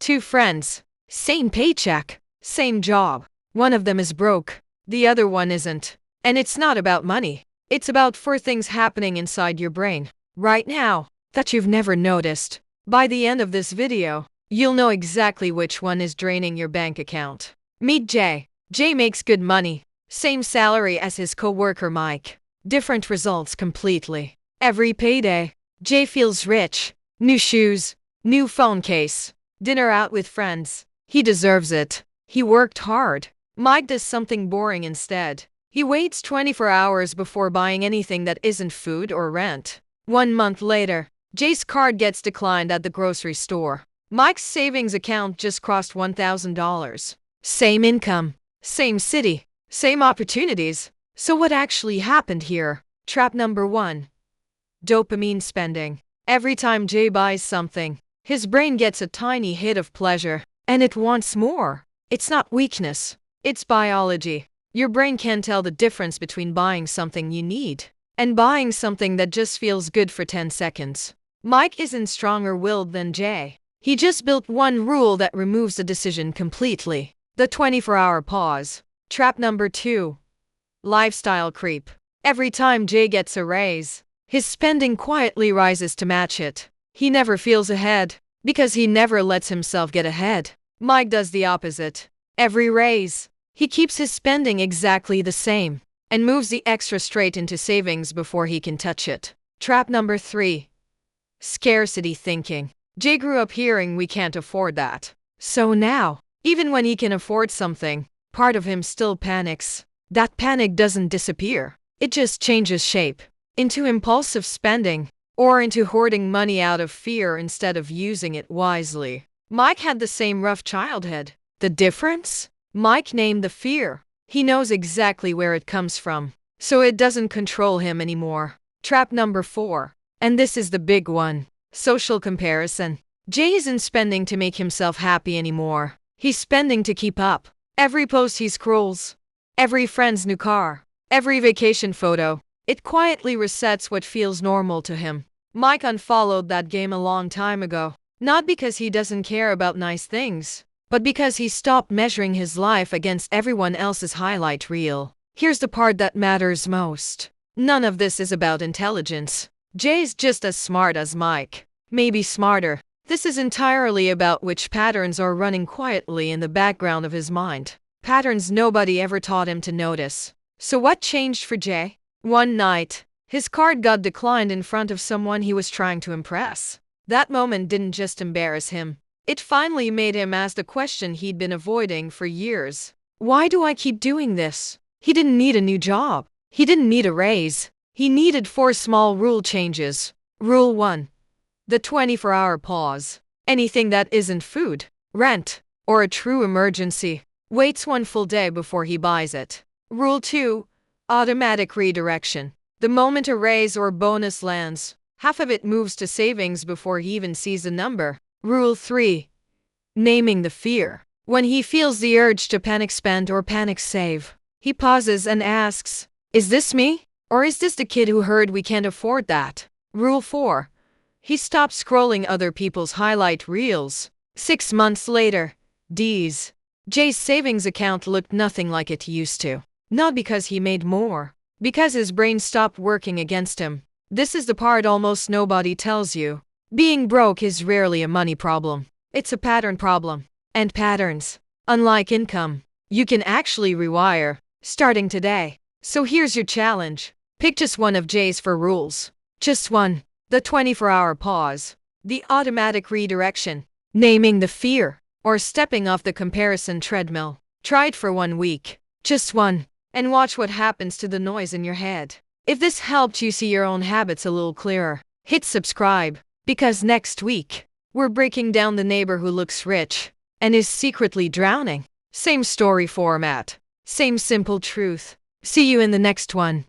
Two friends. Same paycheck. Same job. One of them is broke. The other one isn't. And it's not about money. It's about four things happening inside your brain right now that you've never noticed. By the end of this video, you'll know exactly which one is draining your bank account. Meet Jay. Jay makes good money. Same salary as his co-worker Mike. Different results completely. Every payday, Jay feels rich. New shoes, new phone case, dinner out with friends. He deserves it. He worked hard. Mike does something boring instead. He waits 24 hours before buying anything that isn't food or rent. 1 month later, Jay's card gets declined at the grocery store. Mike's savings account just crossed $1,000. Same income, same city, same opportunities. So what actually happened here? Trap number 1. Dopamine spending. Every time Jay buys something, his brain gets a tiny hit of pleasure, and it wants more. It's not weakness, it's biology. Your brain can tell the difference between buying something you need and buying something that just feels good for 10 seconds. Mike isn't stronger-willed than Jay. He just built one rule that removes the decision completely. The 24-hour pause. Trap number 2. Lifestyle creep. Every time Jay gets a raise, his spending quietly rises to match it. He never feels ahead because he never lets himself get ahead. Mike does the opposite. Every raise, he keeps his spending exactly the same and moves the extra straight into savings before he can touch it. Trap number 3. Scarcity thinking. Jay grew up hearing we can't afford that. So now, even when he can afford something, part of him still panics. That panic doesn't disappear. It just changes shape into impulsive spending or into hoarding money out of fear instead of using it wisely. Mike had the same rough childhood. The difference? Mike named the fear. He knows exactly where it comes from, so it doesn't control him anymore. Trap number 4. And this is the big one. Social comparison. Jay isn't spending to make himself happy anymore. He's spending to keep up. Every post he scrolls, every friend's new car, every vacation photo, it quietly resets what feels normal to him. Mike unfollowed that game a long time ago, not because he doesn't care about nice things, but because he stopped measuring his life against everyone else's highlight reel. Here's the part that matters most. None of this is about intelligence. Jay's just as smart as Mike, maybe smarter. This is entirely about which patterns are running quietly in the background of his mind. Patterns nobody ever taught him to notice. So what changed for Jay? One night, his card got declined in front of someone he was trying to impress. That moment didn't just embarrass him. It finally made him ask the question he'd been avoiding for years. Why do I keep doing this? He didn't need a new job. He didn't need a raise. He needed 4 small rule changes. Rule 1. The 24-hour pause. Anything that isn't food, rent, or a true emergency waits 1 full day before he buys it. Rule 2. Automatic redirection. The moment a raise or bonus lands, half of it moves to savings before he even sees the number. Rule 3. Naming the fear. When he feels the urge to panic spend or panic save, he pauses and asks, is this me? Or is this the kid who heard we can't afford that? Rule 4. He stops scrolling other people's highlight reels. 6 months later, Jay's savings account looked nothing like it used to. Not because he made more, because his brain stopped working against him. This is the part almost nobody tells you. Being broke is rarely a money problem. It's a pattern problem. And patterns, unlike income, you can actually rewire, starting today. So here's your challenge. Pick just one of Jay's 4 rules. Just one. The 24-hour pause. The automatic redirection. Naming the fear. Or stepping off the comparison treadmill. Try it for 1 week. Just one. And watch what happens to the noise in your head. If this helped you see your own habits a little clearer, hit subscribe. Because next week, we're breaking down the neighbor who looks rich and is secretly drowning. Same story format. Same simple truth. See you in the next one.